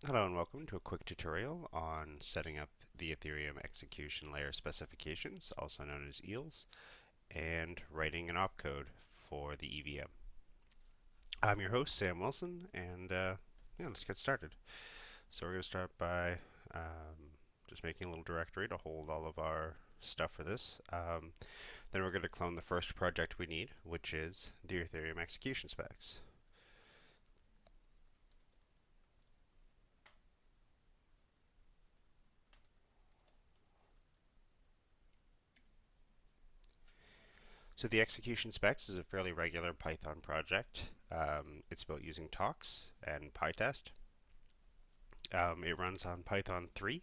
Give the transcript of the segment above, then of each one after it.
Hello and welcome to a quick tutorial on setting up the Ethereum execution layer specifications, also known as EELS, and writing an opcode for the EVM. I'm your host, Sam Wilson, and let's get started. So we're going to start by just making a little directory to hold all of our stuff for this. Then we're going to clone the first project we need, which is the Ethereum execution specs. So the execution specs is a fairly regular Python project. It's built using talks and PyTest. It runs on Python 3.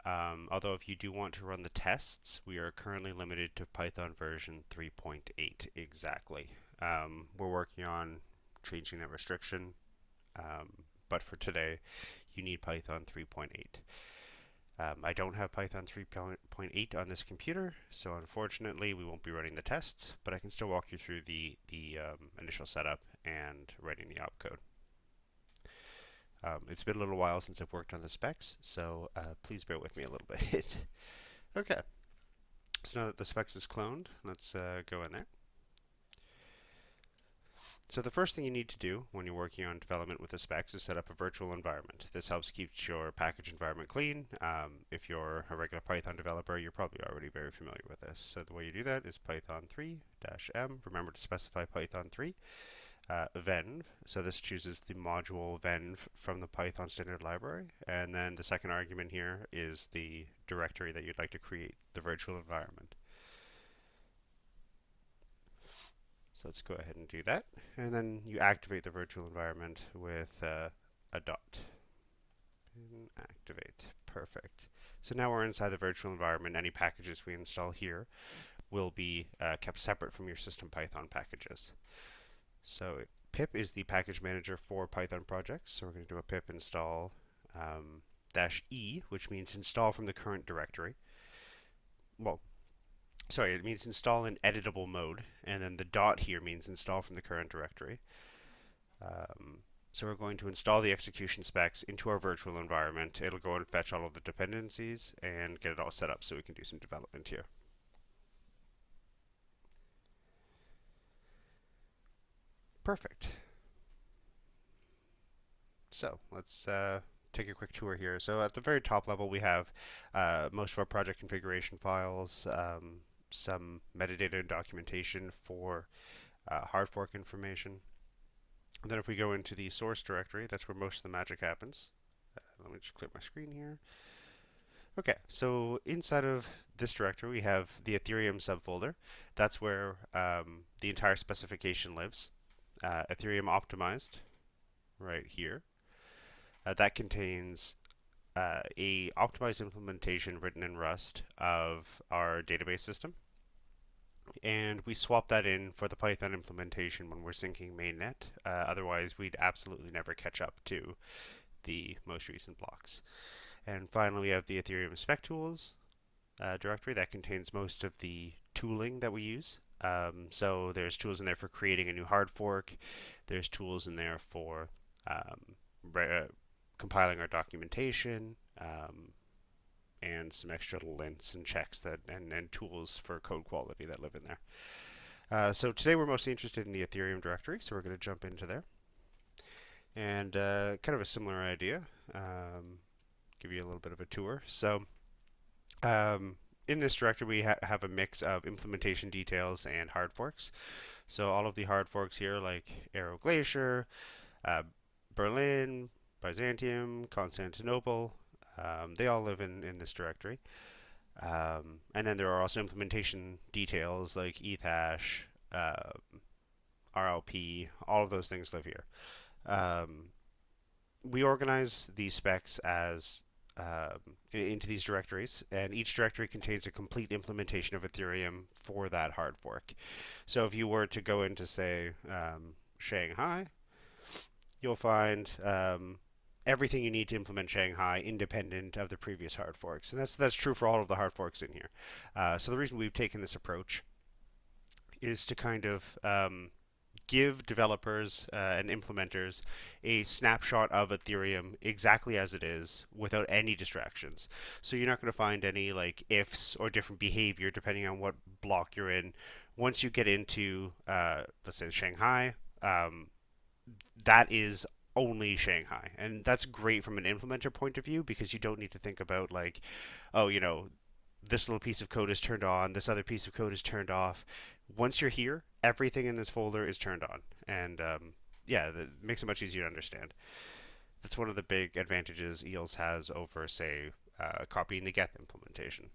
Although if you do want to run the tests, we are currently limited to Python version 3.8 exactly. We're working on changing that restriction, but for today, you need Python 3.8. I don't have Python 3.8 on this computer, so unfortunately we won't be running the tests, but I can still walk you through the initial setup and writing the opcode. It's been a little while since I've worked on the specs, so please bear with me a little bit. Okay, so now that the specs is cloned, let's go in there. So the first thing you need to do when you're working on development with the specs is set up a virtual environment. This helps keep your package environment clean. If you're a regular Python developer, you're probably already very familiar with this. So the way you do that is Python 3-m. Remember to specify Python 3. Venv, so this chooses the module venv from the Python standard library, and then the second argument here is the directory that you'd like to create the virtual environment. So let's go ahead and do that, and then you activate the virtual environment with a dot. And activate, perfect. So now we're inside the virtual environment. Any packages we install here will be kept separate from your system Python packages. So pip is the package manager for Python projects. So we're going to do a pip install -e, which means install from the current directory. Well, sorry, it means install in editable mode, and then the dot here means install from the current directory. So we're going to install the execution specs into our virtual environment. It'll go and fetch all of the dependencies and get it all set up so we can do some development here. Perfect. So let's take a quick tour here. So at the very top level, we have most of our project configuration files, some metadata and documentation for hard fork information. And then if we go into the source directory, that's where most of the magic happens. Let me just clear my screen here. Okay, so inside of this directory, we have the Ethereum subfolder. That's where the entire specification lives. Ethereum optimized, right here. That contains a optimized implementation written in Rust of our database system. And we swap that in for the Python implementation when we're syncing mainnet. Otherwise, we'd absolutely never catch up to the most recent blocks. And finally, we have the Ethereum spec tools directory that contains most of the tooling that we use. So there's tools in there for creating a new hard fork. There's tools in there for compiling our documentation, and some extra lints and checks and tools for code quality that live in there. So today we're mostly interested in the Ethereum directory, so we're going to jump into there. And kind of a similar idea, give you a little bit of a tour. So in this directory we have a mix of implementation details and hard forks. So all of the hard forks here, like Arrow Glacier, Berlin, Byzantium, Constantinople, they all live in this directory. And then there are also implementation details like ethash, RLP, all of those things live here. We organize these specs as into these directories, and each directory contains a complete implementation of Ethereum for that hard fork. So if you were to go into, say, Shanghai, you'll find everything you need to implement Shanghai independent of the previous hard forks. And that's true for all of the hard forks in here. So the reason we've taken this approach is to kind of give developers and implementers a snapshot of Ethereum exactly as it is without any distractions. So you're not going to find any like ifs or different behavior depending on what block you're in. Once you get into, let's say, Shanghai, um, that is only Shanghai. And that's great from an implementer point of view because you don't need to think about like, oh, this little piece of code is turned on, this other piece of code is turned off. Once you're here, everything in this folder is turned on. And yeah, that makes it much easier to understand. That's one of the big advantages EELS has over, say, copying the get implementation.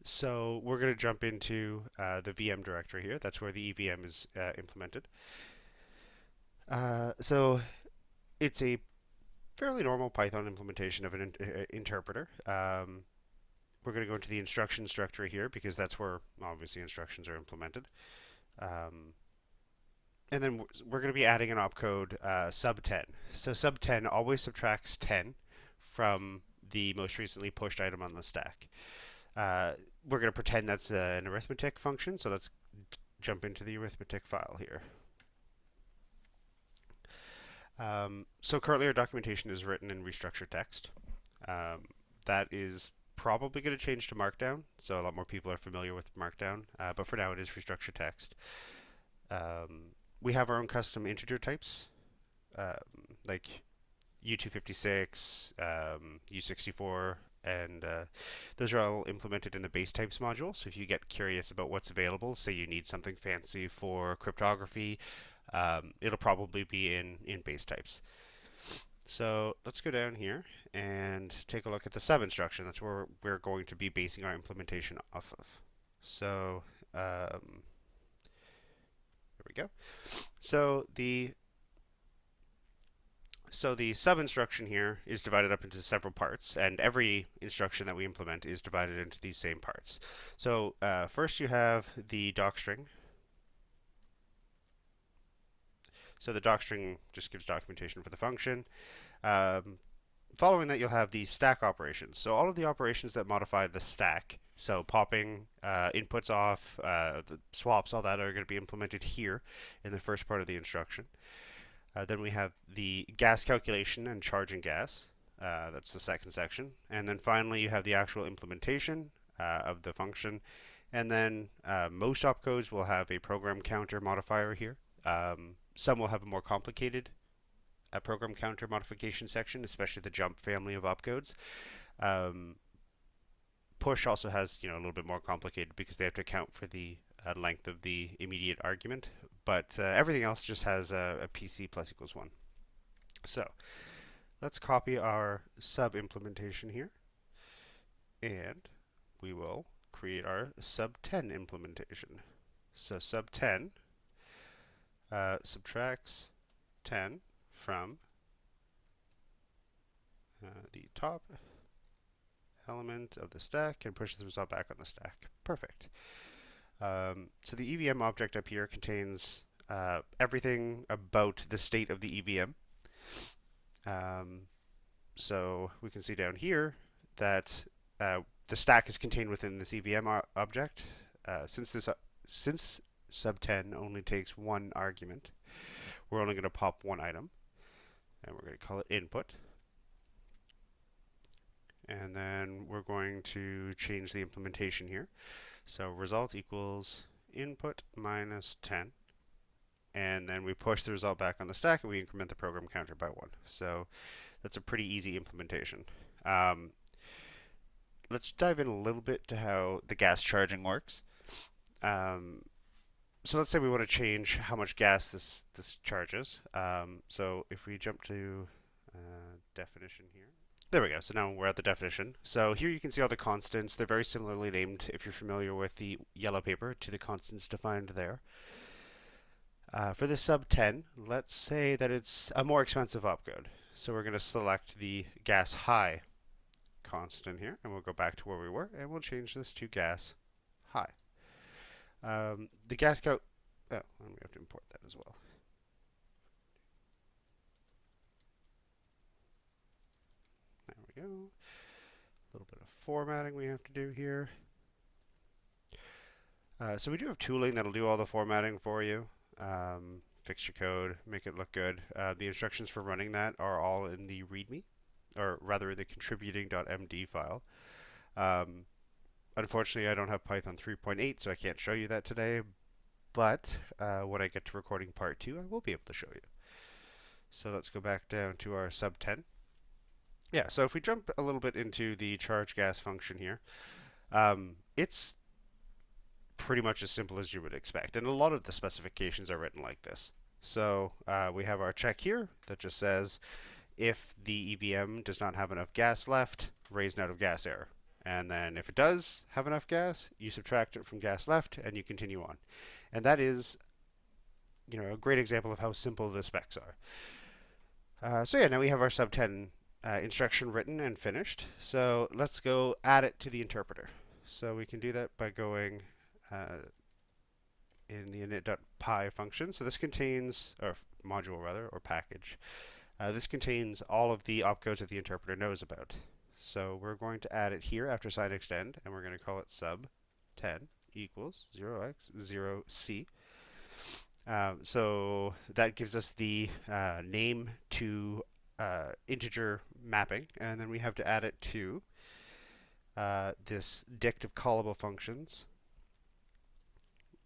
So we're going to jump into the VM directory here. That's where the EVM is implemented. So it's a fairly normal Python implementation of an interpreter. We're going to go into the instructions directory here because that's where obviously instructions are implemented. And then we're going to be adding an opcode sub 10. So sub 10 always subtracts 10 from the most recently pushed item on the stack. We're going to pretend that's an arithmetic function, so let's jump into the arithmetic file here. So currently our documentation is written in restructured text. That is probably going to change to Markdown, so a lot more people are familiar with Markdown, but for now it is restructured text. We have our own custom integer types, like U256, U64, and those are all implemented in the base types module. So if you get curious about what's available, say you need something fancy for cryptography, it'll probably be in base types. So let's go down here and take a look at the sub instruction. That's where we're going to be basing our implementation off of. So there we go. So the sub instruction here is divided up into several parts, and every instruction that we implement is divided into these same parts. So first you have the docstring. So the docstring just gives documentation for the function. Following that, you'll have the stack operations. So all of the operations that modify the stack, so popping, inputs off, the swaps, all that are going to be implemented here in the first part of the instruction. Then we have the gas calculation and charging gas. That's the second section. And then finally, you have the actual implementation of the function. And then most opcodes will have a program counter modifier here. Some will have a more complicated program counter modification section, especially the jump family of opcodes. Push also has a little bit more complicated because they have to account for the length of the immediate argument, but everything else just has a PC plus equals 1. So let's copy our sub implementation here, and we will create our sub 10 implementation. So sub 10 subtracts 10 from the top element of the stack and pushes the result back on the stack. Perfect. So the EVM object up here contains everything about the state of the EVM. So we can see down here that the stack is contained within this EVM object. Since sub 10 only takes one argument, we're only going to pop one item, and we're going to call it input. And then we're going to change the implementation here. So result equals input minus 10. And then we push the result back on the stack and we increment the program counter by 1. So that's a pretty easy implementation. Let's dive in a little bit to how the gas charging works. So let's say we want to change how much gas this charges. So if we jump to definition here. There we go. So now we're at the definition. So here you can see all the constants. They're very similarly named, if you're familiar with the yellow paper, to the constants defined there. For the sub 10, let's say that it's a more expensive opcode. So we're going to select the gas high constant here, and we'll go back to where we were, and we'll change this to gas high. The gas and we have to import that as well. There we go. A little bit of formatting we have to do here. So we do have tooling that'll do all the formatting for you. fix your code, make it look good. The instructions for running that are all in the README, or rather the contributing.md file. Um, Unfortunately, I don't have Python 3.8, so I can't show you that today, but when I get to recording part 2, I will be able to show you. So let's go back down to our sub 10. Yeah, so if we jump a little bit into the charge gas function here, it's pretty much as simple as you would expect, and a lot of the specifications are written like this. So we have our check here that just says if the EVM does not have enough gas left, raise an out of gas error. And then if it does have enough gas, you subtract it from gas left and you continue on. And that is, a great example of how simple the specs are. So yeah, now we have our sub 10 instruction written and finished. So let's go add it to the interpreter. So we can do that by going in the init.py function. So this contains, or module rather, or package. This contains all of the opcodes that the interpreter knows about. So we're going to add it here after sign extend, and we're going to call it sub 10 equals 0x0c. So that gives us the name to integer mapping, and then we have to add it to this dict of callable functions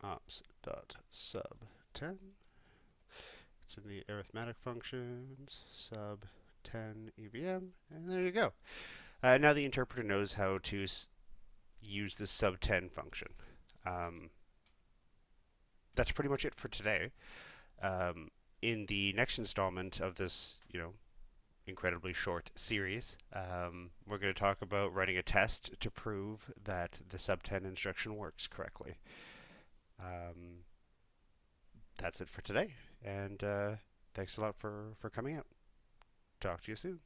ops.sub10. It's in the arithmetic functions, sub 10 EVM, and there you go. Now the interpreter knows how to use the sub 10 function. That's pretty much it for today. In the next installment of this, incredibly short series, we're going to talk about writing a test to prove that the sub 10 instruction works correctly. That's it for today, and thanks a lot for coming out. Talk to you soon.